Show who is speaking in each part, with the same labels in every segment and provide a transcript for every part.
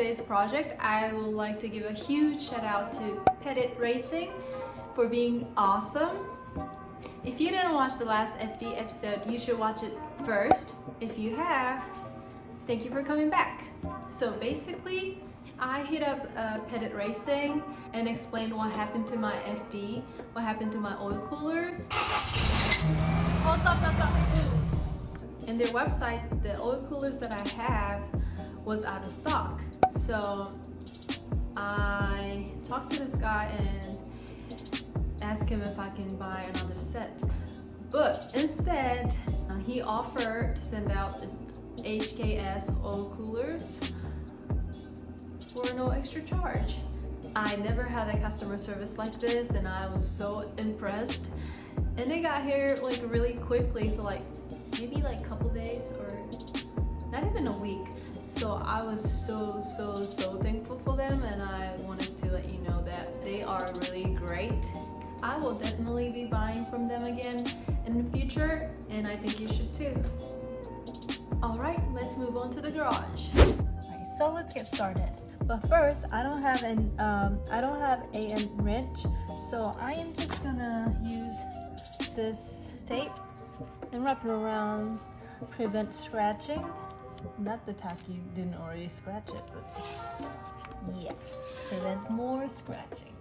Speaker 1: today's project, I would like to give a huge shout out to Pettit Racing for being awesome. If you didn't watch the last FD episode, you should watch it first. If you have, thank you for coming back. So basically, I hit up Pettit Racing and explained what happened to my FD, what happened to my oil coolers. Oh, stop. In their website, the oil coolers that I have was out of stock. So I talked to this guy and asked him if I can buy another set. But instead, he offered to send out HKS oil coolers for no extra charge. I never had a customer service like this and I was so impressed. And they got here like really quickly, so like maybe like a couple days or not even a week. So I was so thankful for them, and I wanted to let you know that they are really great. I will definitely be buying from them again in the future, and I think you should too. All right, let's move on to the garage. All right, so let's get started. But first, I don't have a end wrench, so I am just gonna use this tape and wrap it around, prevent scratching. Not the Taki didn't already scratch it, but yeah, prevent more scratching.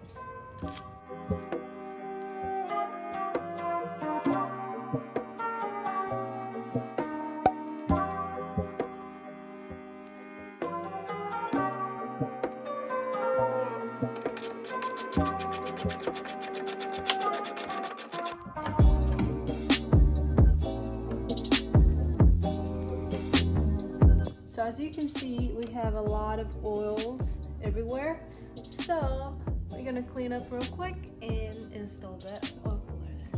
Speaker 1: So as you can see, we have a lot of oils everywhere. So we're gonna clean up real quick and install the oil coolers.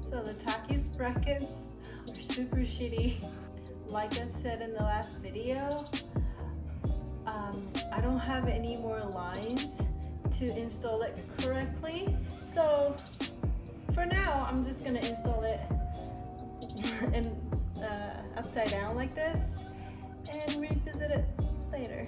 Speaker 1: So the Taki's brackets are super shitty. Like I said in the last video, I don't have any more lines to install it correctly. So for now, I'm just gonna install it in upside down like this and revisit it later.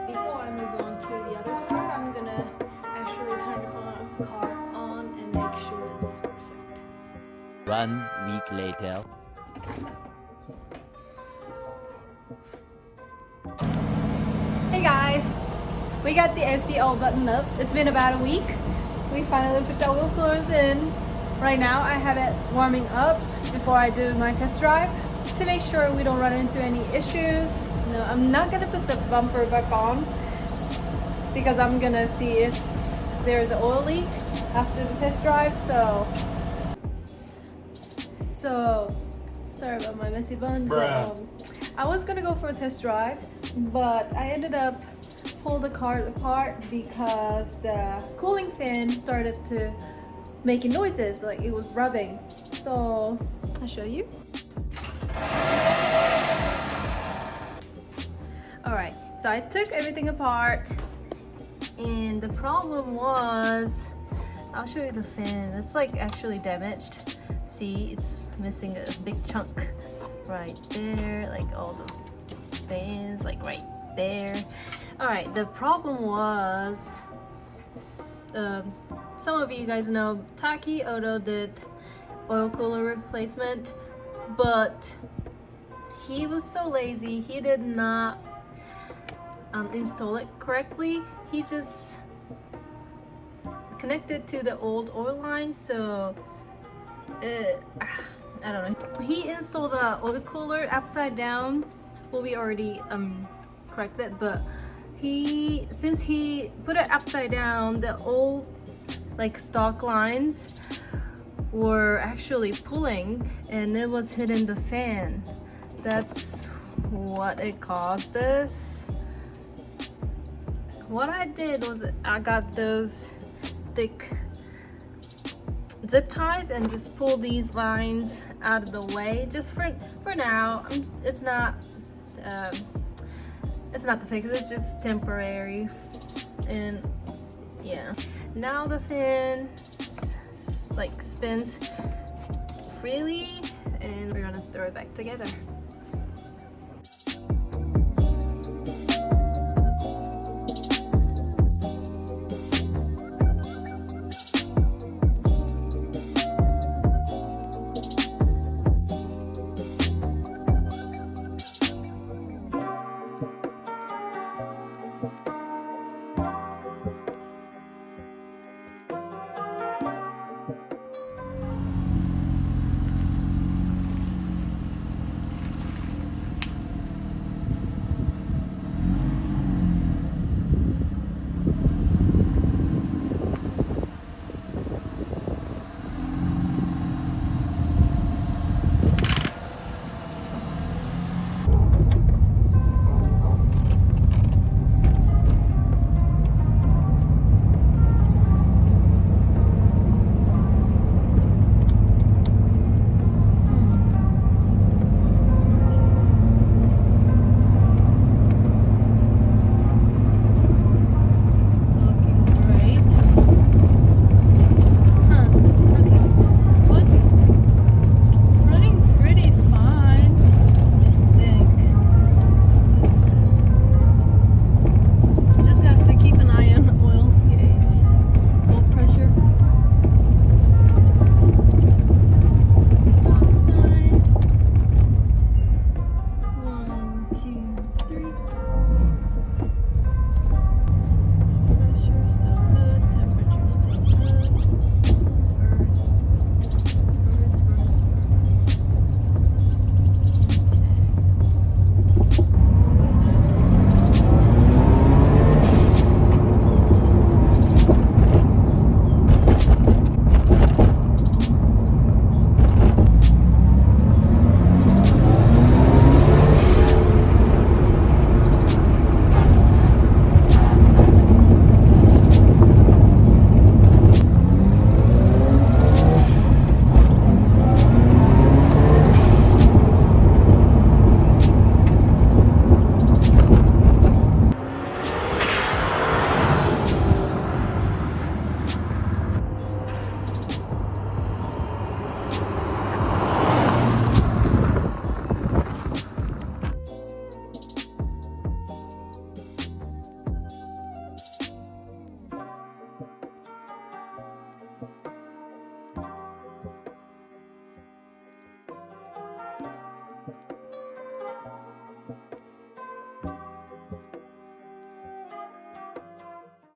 Speaker 1: Before I move on to the other side, I'm gonna actually turn the car on and make sure it's perfect.
Speaker 2: 1 week later.
Speaker 1: Hey guys, we got the FD all buttoned up. It's been about a week. We finally put the oil coolers in. Right now I have it warming up before I do my test drive to make sure we don't run into any issues. No, I'm not gonna put the bumper back on because I'm gonna see if there's an oil leak after the test drive. So sorry about my messy bun. But, I was gonna go for a test drive, but I ended up pulling the car apart because the cooling fan started to making noises, like it was rubbing. So I'll show you. Alright, so I took everything apart and the problem was, I'll show you the fan. It's like actually damaged. See, it's missing a big chunk right there, like all the fans like right there. Alright, the problem was some of you guys know Taki Auto did oil cooler replacement but he was so lazy. He did not install it correctly. He just connected to the old oil line, so I don't know. He installed the oil cooler upside down. Well, we already corrected, but since he put it upside down, the old like stock lines were actually pulling, and it was hitting the fan. That's what it caused this. What I did was I got those thick zip ties and just pull these lines out of the way just for now. It's not the fix, it's just temporary. And yeah, now the fan like spins freely, and we're gonna throw it back together.